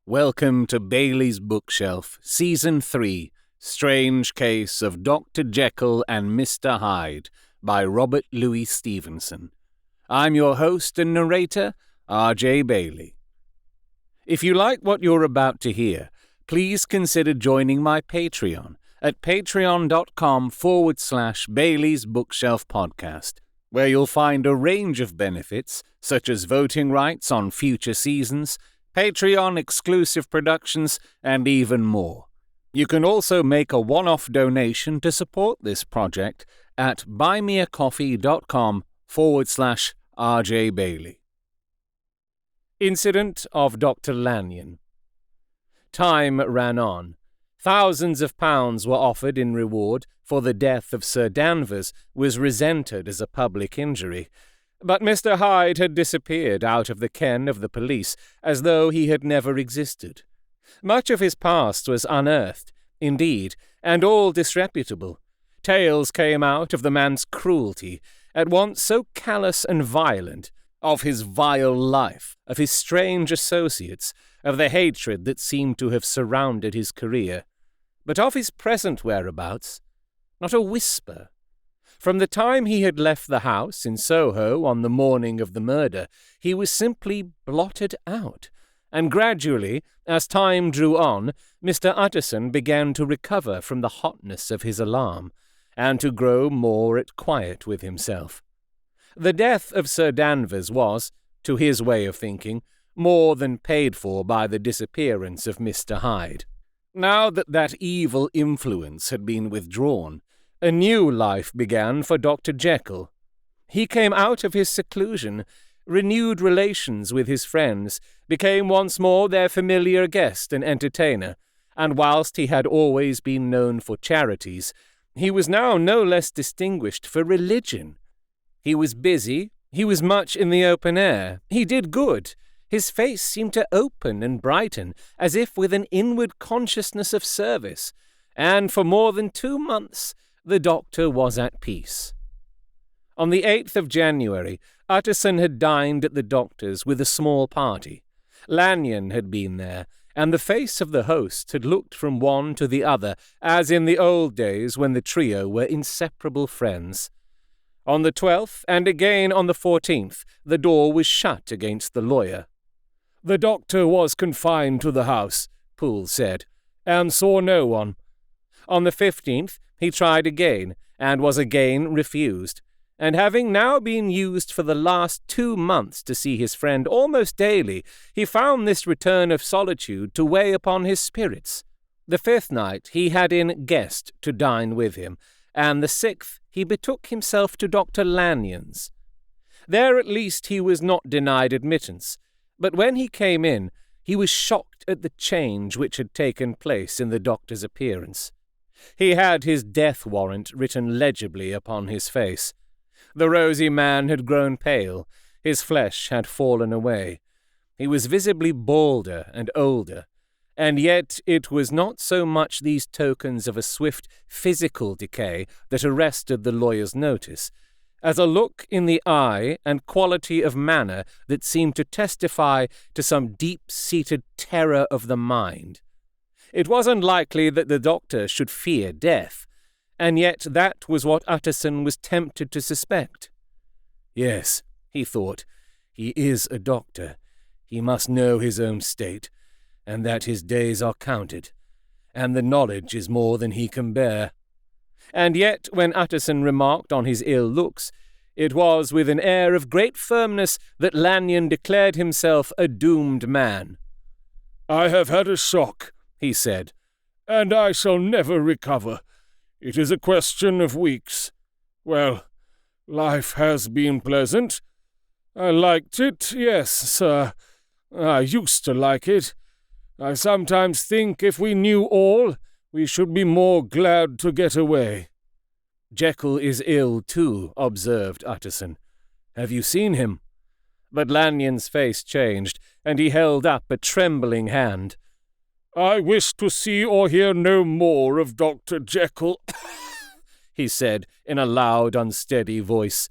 Welcome to Bayley's Bookshelf, Season 3, Strange Case of Dr. Jekyll and Mr. Hyde, by Robert Louis Stevenson. I'm your host and narrator, R.J. Bayley. If you like what you're about to hear, please consider joining my Patreon at patreon.com/Bayley's Bookshelf Podcast, where you'll find a range of benefits, such as voting rights on future seasons, Patreon-exclusive productions, and even more. You can also make a one-off donation to support this project at buymeacoffee.com/RJ Bayley. Incident of Dr. Lanyon. Time ran on. Thousands of pounds were offered in reward, for the death of Sir Danvers was resented as a public injury. But Mr. Hyde had disappeared out of the ken of the police, as though he had never existed. Much of his past was unearthed, indeed, and all disreputable. Tales came out of the man's cruelty, at once so callous and violent, of his vile life, of his strange associates, of the hatred that seemed to have surrounded his career. But of his present whereabouts, not a whisper. From the time he had left the house in Soho on the morning of the murder, he was simply blotted out, and gradually, as time drew on, Mr. Utterson began to recover from the hotness of his alarm, and to grow more at quiet with himself. The death of Sir Danvers was, to his way of thinking, more than paid for by the disappearance of Mr. Hyde. Now that evil influence had been withdrawn, a new life began for Dr. Jekyll. He came out of his seclusion, renewed relations with his friends, became once more their familiar guest and entertainer, and whilst he had always been known for charities, he was now no less distinguished for religion. He was busy, he was much in the open air, he did good. His face seemed to open and brighten, as if with an inward consciousness of service, and for more than 2 months the doctor was at peace. On the 8th of January, Utterson had dined at the doctor's with a small party. Lanyon had been there, and the face of the host had looked from one to the other, as in the old days when the trio were inseparable friends. On the 12th, and again on the 14th, the door was shut against the lawyer. "The doctor was confined to the house," Poole said, "and saw no one." On the 15th, he tried again, and was again refused, and having now been used for the last 2 months to see his friend almost daily, he found this return of solitude to weigh upon his spirits. The 5th night he had in guest to dine with him, and the 6th he betook himself to Dr. Lanyon's. There at least he was not denied admittance, but when he came in, he was shocked at the change which had taken place in the doctor's appearance. He had his death warrant written legibly upon his face. The rosy man had grown pale, his flesh had fallen away. He was visibly balder and older, and yet it was not so much these tokens of a swift physical decay that arrested the lawyer's notice, as a look in the eye and quality of manner that seemed to testify to some deep-seated terror of the mind. It was unlikely that the doctor should fear death, and yet that was what Utterson was tempted to suspect. "Yes," he thought, "he is a doctor. He must know his own state, and that his days are counted, and the knowledge is more than he can bear." And yet, when Utterson remarked on his ill looks, it was with an air of great firmness that Lanyon declared himself a doomed man. "I have had a shock," he said, "and I shall never recover. It is a question of weeks. Well, life has been pleasant. I liked it, yes, sir. I used to like it. I sometimes think if we knew all, we should be more glad to get away." "Jekyll is ill, too," observed Utterson. "Have you seen him?" But Lanyon's face changed, and he held up a trembling hand. "I wish to see or hear no more of Dr. Jekyll," he said in a loud, unsteady voice.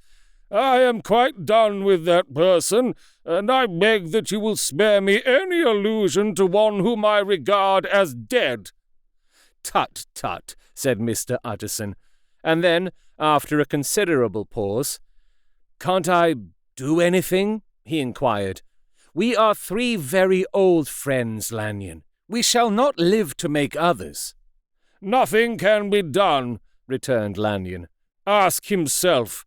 I am quite done with that person, and I beg that you will spare me any allusion to one whom I regard as dead." "Tut, tut," said Mr. Utterson, and then, after a considerable pause, "Can't I do anything?" he inquired. "We are 3 very old friends, Lanyon. We shall not live to make others." "Nothing can be done," returned Lanyon. "Ask himself."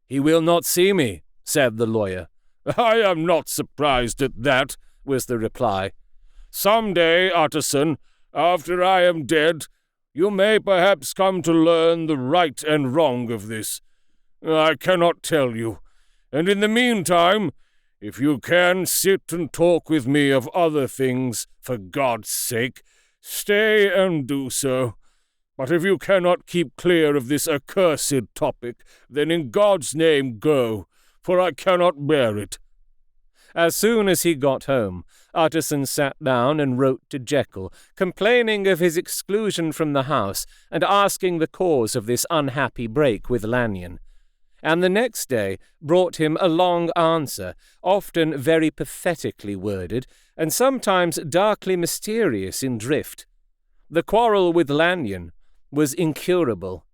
"He will not see me," said the lawyer. "I am not surprised at that," was the reply. "Some day, Utterson, after I am dead, you may perhaps come to learn the right and wrong of this. I cannot tell you, and in the meantime, if you can sit and talk with me of other things, for God's sake, stay and do so. But if you cannot keep clear of this accursed topic, then in God's name go, for I cannot bear it." As soon as he got home, Utterson sat down and wrote to Jekyll, complaining of his exclusion from the house and asking the cause of this unhappy break with Lanyon, and the next day brought him a long answer, often very pathetically worded, and sometimes darkly mysterious in drift. The quarrel with Lanyon was incurable.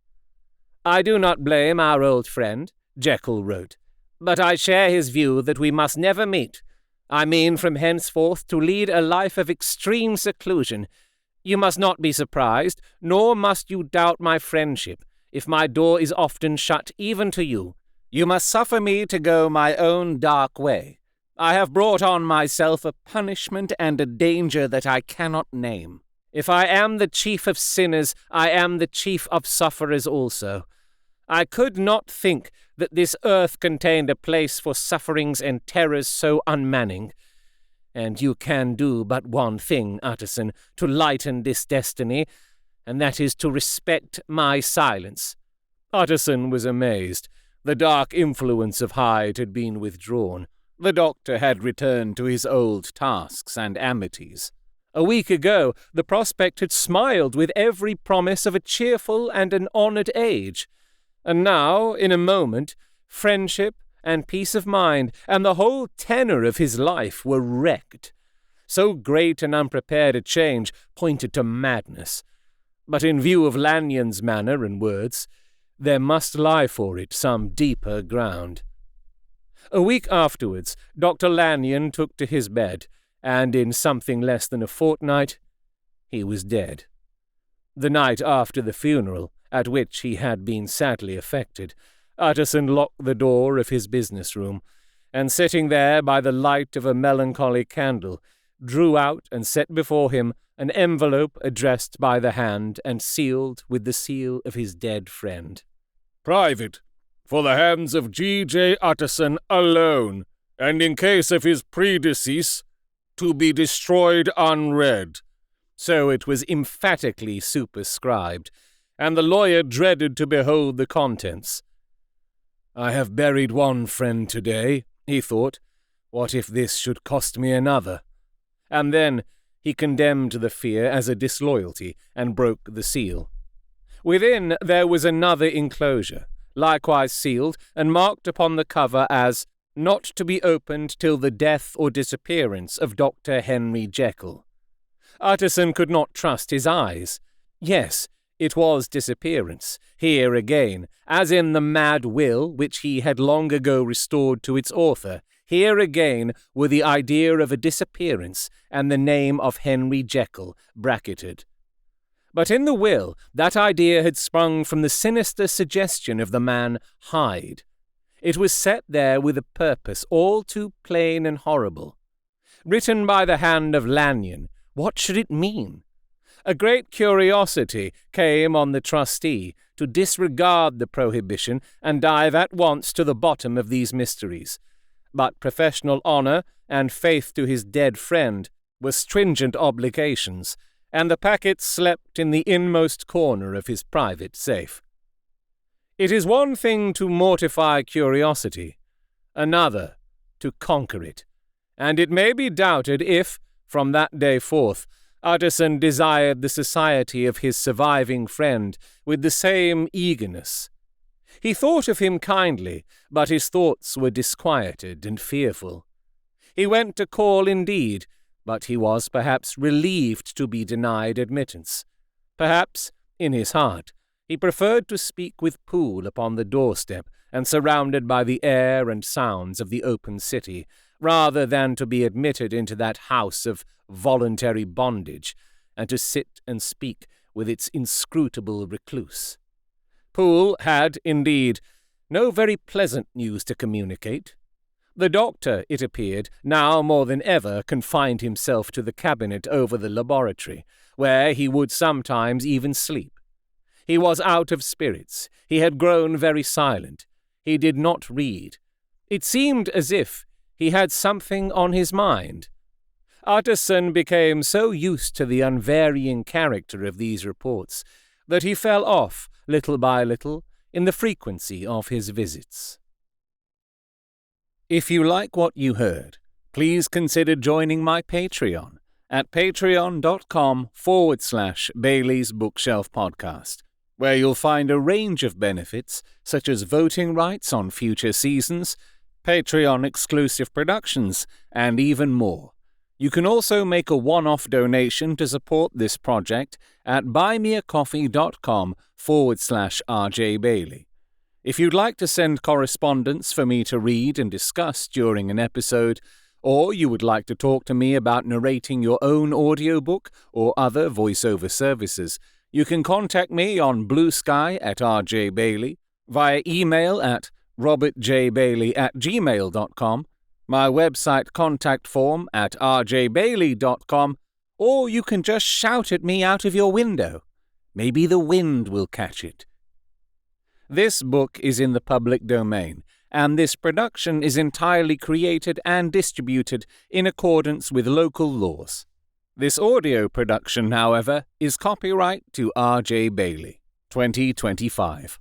"I do not blame our old friend," Jekyll wrote, "but I share his view that we must never meet. I mean from henceforth to lead a life of extreme seclusion. You must not be surprised, nor must you doubt my friendship, if my door is often shut even to you. You must suffer me to go my own dark way. I have brought on myself a punishment and a danger that I cannot name. If I am the chief of sinners, I am the chief of sufferers also. I could not think that this earth contained a place for sufferings and terrors so unmanning. And you can do but one thing, Utterson, to lighten this destiny, and that is to respect my silence." Utterson was amazed. The dark influence of Hyde had been withdrawn. The doctor had returned to his old tasks and amities. A week ago, the prospect had smiled with every promise of a cheerful and an honoured age. And now, in a moment, friendship and peace of mind and the whole tenor of his life were wrecked. So great and unprepared a change pointed to madness. But in view of Lanyon's manner and words, there must lie for it some deeper ground. A week afterwards, Dr. Lanyon took to his bed, and in something less than a fortnight, he was dead. The night after the funeral, at which he had been sadly affected, Utterson locked the door of his business room, and sitting there by the light of a melancholy candle, drew out and set before him an envelope addressed by the hand and sealed with the seal of his dead friend. "Private, for the hands of G.J. Utterson alone, and in case of his predecease, to be destroyed unread." So it was emphatically superscribed, and the lawyer dreaded to behold the contents. "I have buried one friend today," he thought. "What if this should cost me another?" And then he condemned the fear as a disloyalty, and broke the seal. Within there was another enclosure, likewise sealed, and marked upon the cover as "Not to be opened till the death or disappearance of Dr. Henry Jekyll." Utterson could not trust his eyes. Yes, it was disappearance, here again, as in the mad will which he had long ago restored to its author. Here again were the idea of a disappearance and the name of Henry Jekyll bracketed. But in the will, that idea had sprung from the sinister suggestion of the man Hyde. It was set there with a purpose all too plain and horrible. Written by the hand of Lanyon, what should it mean? A great curiosity came on the trustee to disregard the prohibition and dive at once to the bottom of these mysteries. But professional honour and faith to his dead friend were stringent obligations, and the packet slept in the inmost corner of his private safe. It is one thing to mortify curiosity, another to conquer it, and it may be doubted if, from that day forth, Utterson desired the society of his surviving friend with the same eagerness. He thought of him kindly, but his thoughts were disquieted and fearful. He went to call indeed, but he was perhaps relieved to be denied admittance. Perhaps, in his heart, he preferred to speak with Poole upon the doorstep and surrounded by the air and sounds of the open city, rather than to be admitted into that house of voluntary bondage, and to sit and speak with its inscrutable recluse. Poole had, indeed, no very pleasant news to communicate. The doctor, it appeared, now more than ever confined himself to the cabinet over the laboratory, where he would sometimes even sleep. He was out of spirits. He had grown very silent. He did not read. It seemed as if he had something on his mind. Utterson became so used to the unvarying character of these reports that he fell off, little by little, in the frequency of his visits. If you like what you heard, please consider joining my Patreon at patreon.com/Bayley's Bookshelf Podcast, where you'll find a range of benefits such as voting rights on future seasons, Patreon-exclusive productions, and even more. You can also make a one-off donation to support this project at buymeacoffee.com/RJ Bayley. If you'd like to send correspondence for me to read and discuss during an episode, or you would like to talk to me about narrating your own audiobook or other voiceover services, you can contact me on Blue Sky at RJ Bayley, via email at robertjbailey@gmail.com, my website contact form at rjbailey.com, or you can just shout at me out of your window. Maybe the wind will catch it. This book is in the public domain, and this production is entirely created and distributed in accordance with local laws. This audio production, however, is copyright to R.J. Bayley, 2025.